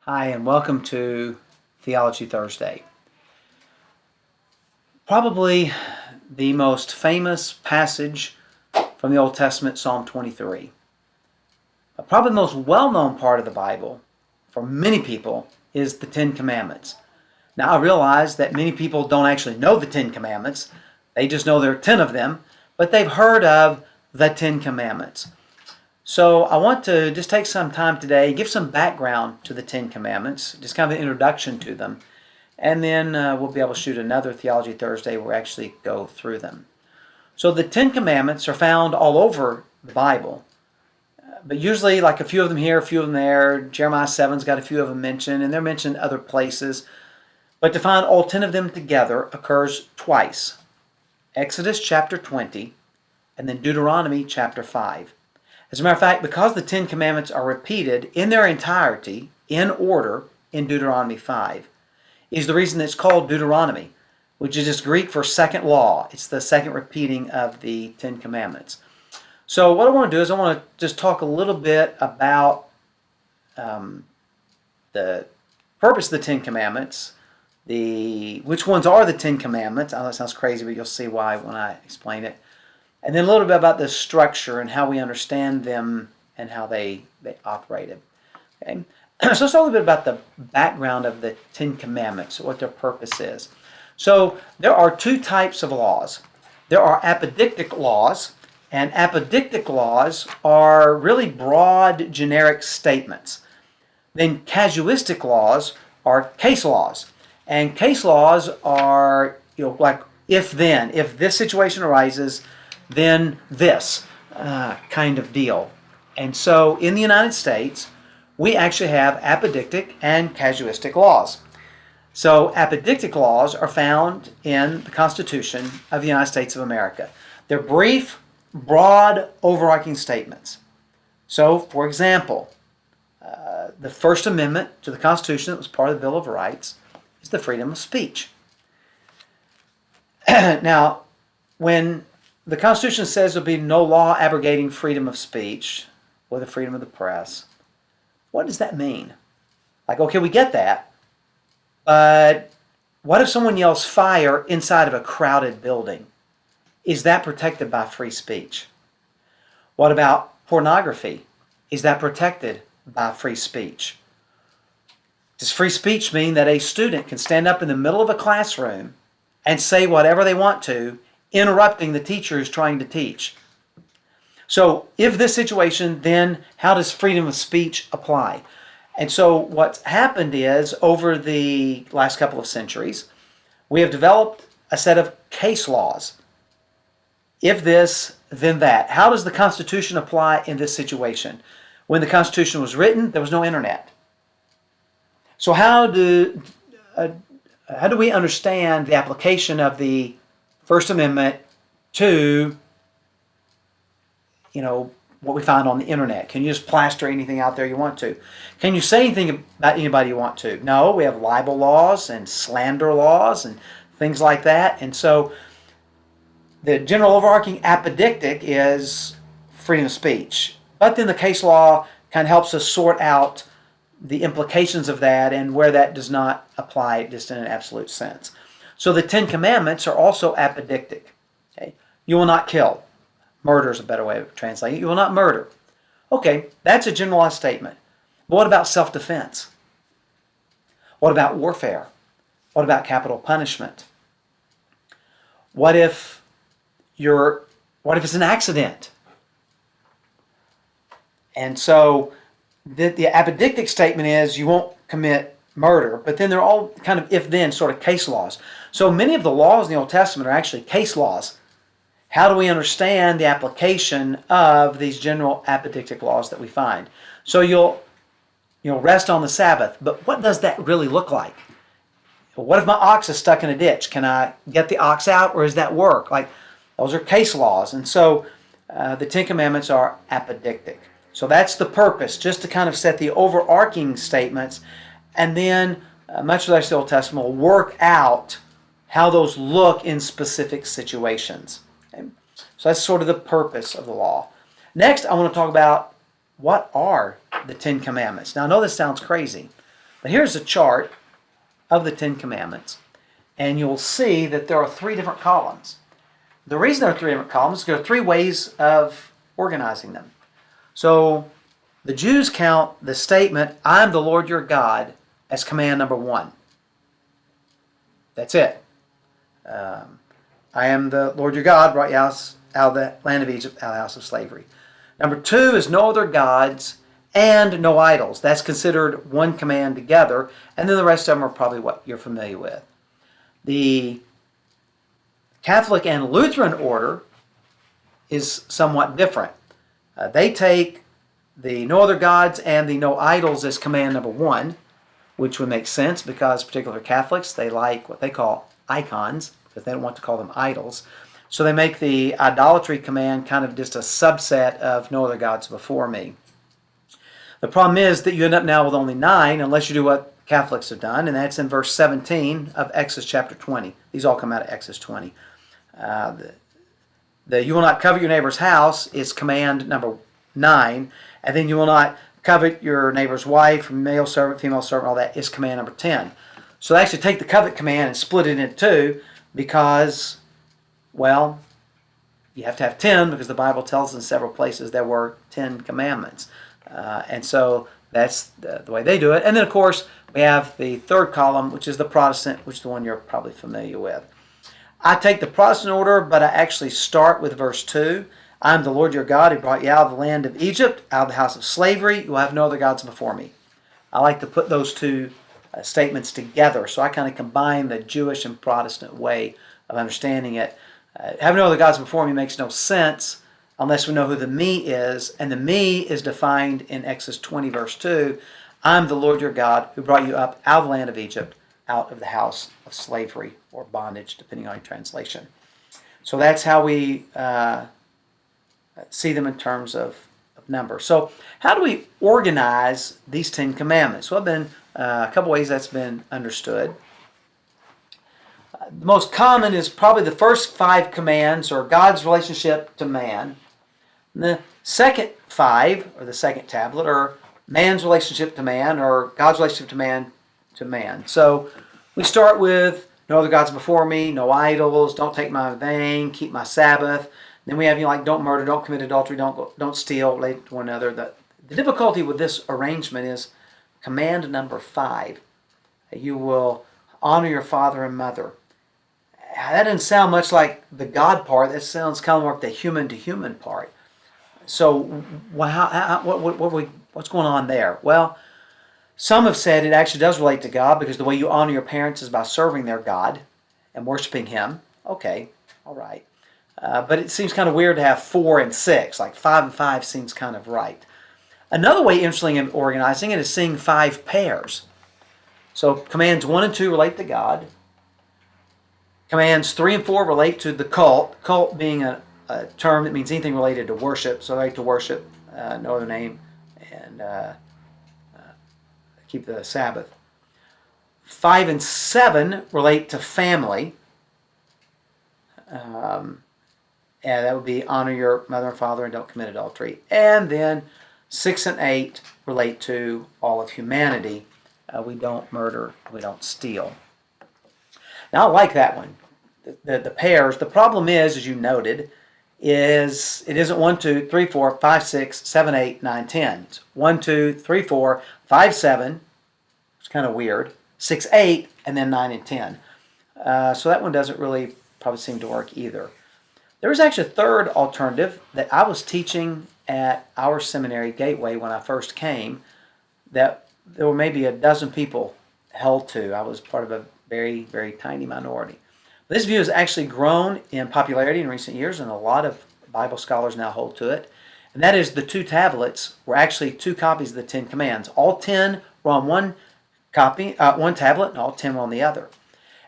Hi, and welcome to Theology Thursday. Probably the most famous passage from the Old Testament, Psalm 23. But probably the most well-known part of the Bible for many people is the Ten Commandments. Now, I realize that many people don't actually know the Ten Commandments. They just know there are 10 of them, but they've heard of the Ten Commandments. So I want to just take some time today, give some background to the Ten Commandments, just kind of an introduction to them, and then we'll be able to shoot another Theology Thursday where we actually go through them. So the Ten Commandments are found all over the Bible, but usually like a few of them here, a few of them there. Jeremiah 7's got a few of them mentioned, and they're mentioned other places. But to find all 10 of them together occurs twice. Exodus chapter 20, and then Deuteronomy chapter 5. As a matter of fact, because the Ten Commandments are repeated in their entirety, in order, in Deuteronomy 5, is the reason it's called Deuteronomy, which is just Greek for second law. It's the second repeating of the Ten Commandments. So what I want to do is I want to just talk a little bit about the purpose of the Ten Commandments, which ones are the Ten Commandments. I know that sounds crazy, but you'll see why when I explain it. And then a little bit about the structure and how we understand them and how they operated. Okay? So let's talk a little bit about the background of the Ten Commandments, what their purpose is. So there are two types of laws. There are Epidictic Laws, and Epidictic Laws are really broad, generic statements. Then Casuistic Laws are case laws. And case laws are, like if this situation arises, then this kind of deal. And so in the United States, we actually have apodictic and casuistic laws. So apodictic laws are found in the Constitution of the United States of America. They're brief, broad, overarching statements. So, for example, the First Amendment to the Constitution that was part of the Bill of Rights is the freedom of speech. Now, when the Constitution says there'll be no law abrogating freedom of speech or the freedom of the press, what does that mean? Like, okay, we get that, but what if someone yells fire inside of a crowded building? Is that protected by free speech? What about pornography? Is that protected by free speech? Does free speech mean that a student can stand up in the middle of a classroom and say whatever they want to, interrupting the teacher who's trying to teach? So if this situation, then how does freedom of speech apply? And so what's happened is, over the last couple of centuries, we have developed a set of case laws. If this, then that. How does the Constitution apply in this situation? When the Constitution was written, there was no internet. So how do we understand the application of the First Amendment to, what we find on the internet? Can you just plaster anything out there you want to? Can you say anything about anybody you want to? No, we have libel laws and slander laws and things like that. And so the general overarching apodictic is freedom of speech. But then the case law kind of helps us sort out the implications of that and where that does not apply just in an absolute sense. So the Ten Commandments are also apodictic. Okay? You will not kill. Murder is a better way of translating it. You will not murder. Okay, that's a generalized statement. But what about self-defense? What about warfare? What about capital punishment? What if it's an accident? And so the apodictic statement is you won't commit murder, but then they're all kind of if-then sort of case laws. So many of the laws in the Old Testament are actually case laws. How do we understand the application of these general apodictic laws that we find? So you'll rest on the Sabbath, but what does that really look like? What if my ox is stuck in a ditch? Can I get the ox out, or does that work? Like, those are case laws. And so the Ten Commandments are apodictic. So that's the purpose, just to kind of set the overarching statements, and then much of the Old Testament will work out how those look in specific situations. Okay? So that's sort of the purpose of the law. Next, I want to talk about what are the Ten Commandments. Now, I know this sounds crazy, But here's a chart of the Ten Commandments, and you'll see that there are three different columns. The reason there are three different columns is there are three ways of organizing them. So the Jews count the statement, I am the Lord your God, as command number 1. That's it. I am the Lord your God, brought you out of the land of Egypt, out of the house of slavery. Number 2 is no other gods and no idols. That's considered one command together, and then the rest of them are probably what you're familiar with. The Catholic and Lutheran order is somewhat different. They take the no other gods and the no idols as command number 1, which would make sense because particular Catholics, they like what they call icons, but they don't want to call them idols. So they make the idolatry command kind of just a subset of no other gods before me. The problem is that you end up now with only 9 unless you do what Catholics have done, and that's in verse 17 of Exodus chapter 20. These all come out of Exodus 20. The you will not covet your neighbor's house is command number 9, and then you will not covet your neighbor's wife, male servant, female servant, all that is command number 10. So they actually take the covet command and split it into 2 because, well, you have to have 10 because the Bible tells us in several places there were 10 commandments. And so that's the way they do it. And then, of course, we have the third column, which is the Protestant, which is the one you're probably familiar with. I take the Protestant order, but I actually start with verse 2. I am the Lord your God who brought you out of the land of Egypt, out of the house of slavery. You will have no other gods before me. I like to put those two statements together, so I kind of combine the Jewish and Protestant way of understanding it. Having no other gods before me makes no sense unless we know who the me is, and the me is defined in Exodus 20, verse 2. I am the Lord your God who brought you up out of the land of Egypt, out of the house of slavery or bondage, depending on your translation. So that's how we see them in terms of number. So how do we organize these 10 commandments? Well, there have been a couple ways that's been understood. The most common is probably the first 5 commands are God's relationship to man. And the second 5, or the second tablet, are man's relationship to man, or God's relationship to man. So we start with no other gods before me, no idols, don't take my vain, keep my Sabbath. Then we have like don't murder, don't commit adultery, don't steal, relate to one another. The difficulty with this arrangement is command number 5. You will honor your father and mother. That doesn't sound much like the God part. That sounds kind of more like the human to human part. So what's going on there? Well, some have said it actually does relate to God because the way you honor your parents is by serving their God and worshiping Him. Okay, all right. But it seems kind of weird to have 4 and 6. Like 5 and 5 seems kind of right. Another way interesting in organizing it is seeing 5 pairs. So commands 1 and 2 relate to God. Commands 3 and 4 relate to the cult. Cult being a term that means anything related to worship. So relate to worship, no other name, and keep the Sabbath. 5 and 7 relate to family. And that would be honor your mother and father and don't commit adultery. And then 6 and 8 relate to all of humanity. We don't murder, we don't steal. Now I like that one. The pairs. The problem is, as you noted, is it isn't 1, 2, 3, 4, 5, 6, 7, 8, 9, 10. It's 1, 2, 3, 4, 5, 7. It's kind of weird. 6, 8, and then 9 and 10. So that one doesn't really probably seem to work either. There was actually a third alternative that I was teaching at our seminary, Gateway, when I first came, that there were maybe a dozen people held to. I was part of a very, very tiny minority. This view has actually grown in popularity in recent years, and a lot of Bible scholars now hold to it. And that is the 2 tablets were actually 2 copies of the 10 commands. All 10 were on one tablet, and all 10 were on the other.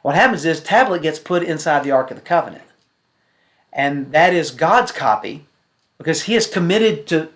What happens is tablet gets put inside the Ark of the Covenant. And that is God's copy because He is committed to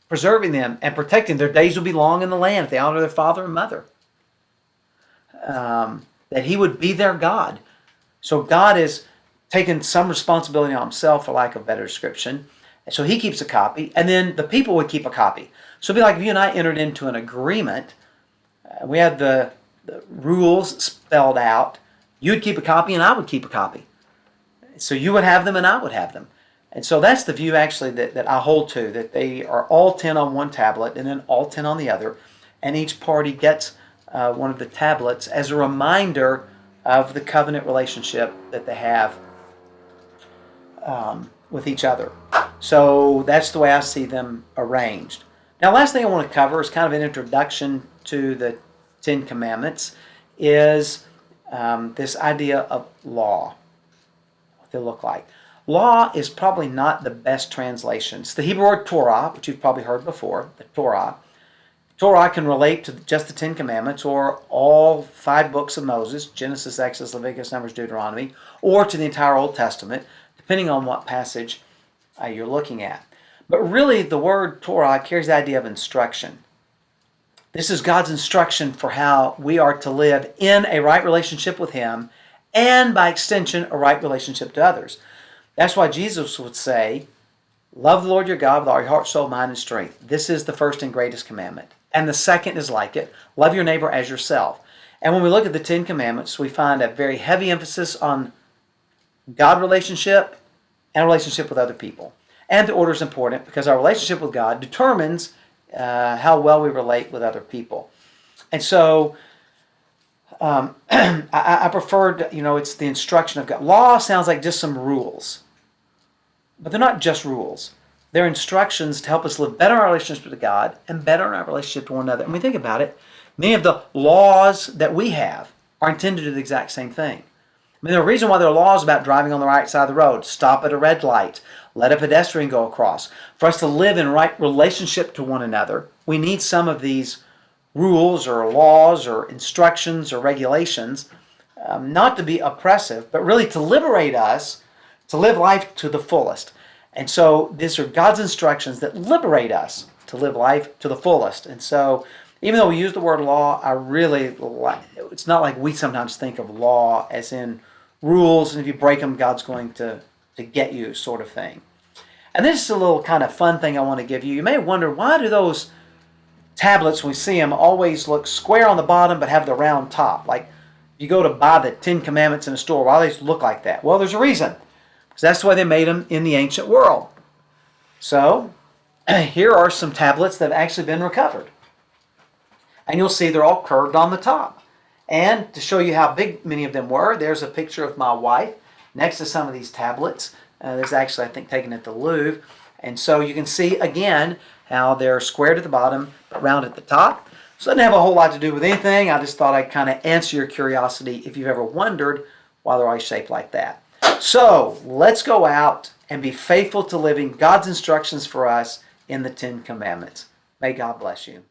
preserving them and protecting. Their days will be long in the land if they honor their father and mother. That He would be their God. So God has taken some responsibility on Himself, for lack of a better description. So He keeps a copy, and then the people would keep a copy. So it'd be like if you and I entered into an agreement We had the rules spelled out. You'd keep a copy and I would keep a copy. So you would have them and I would have them. And so that's the view actually that I hold to, that they are all 10 on one tablet and then all 10 on the other. And each party gets one of the tablets as a reminder of the covenant relationship that they have with each other. So that's the way I see them arranged. Now, last thing I want to cover is kind of an introduction to the Ten Commandments, is this idea of law, what they look like. Law is probably not the best translation. It's the Hebrew word Torah, which you've probably heard before, the Torah. Torah can relate to just the Ten Commandments or all 5 books of Moses, Genesis, Exodus, Leviticus, Numbers, Deuteronomy, or to the entire Old Testament, depending on what passage you're looking at. But really, the word Torah carries the idea of instruction. This is God's instruction for how we are to live in a right relationship with Him and, by extension, a right relationship to others. That's why Jesus would say, love the Lord your God with all your heart, soul, mind, and strength. This is the first and greatest commandment. And the second is like it. Love your neighbor as yourself. And when we look at the Ten Commandments, we find a very heavy emphasis on God relationship and a relationship with other people. And the order is important because our relationship with God determines how well we relate with other people. And so I preferred, it's the instruction of God. Law sounds like just some rules. But they're not just rules. They're instructions to help us live better in our relationship with God and better in our relationship to one another. And we think about it, many of the laws that we have are intended to do the exact same thing. I mean, the reason why there are laws about driving on the right side of the road, stop at a red light, let a pedestrian go across. For us to live in right relationship to one another, we need some of these rules or laws or instructions or regulations, not to be oppressive, but really to liberate us to live life to the fullest. And so these are God's instructions that liberate us to live life to the fullest. And so even though we use the word law, I really like, it's not like we sometimes think of law as in rules, and if you break them, God's going to get you sort of thing. And this is a little kind of fun thing I want to give you. You may wonder, why do those tablets, when we see them, always look square on the bottom but have the round top? Like you go to buy the 10 Commandments in a store, why do they look like that? Well, there's a reason. Because that's the way they made them in the ancient world. So, here are some tablets that have actually been recovered. And you'll see they're all curved on the top. And to show you how big many of them were, there's a picture of my wife next to some of these tablets. There's actually, I think, taken at the Louvre. And so you can see, again, how they're squared at the bottom, but round at the top. So it doesn't have a whole lot to do with anything. I just thought I'd kind of answer your curiosity if you've ever wondered why they're always shaped like that. So, let's go out and be faithful to living God's instructions for us in the 10 Commandments. May God bless you.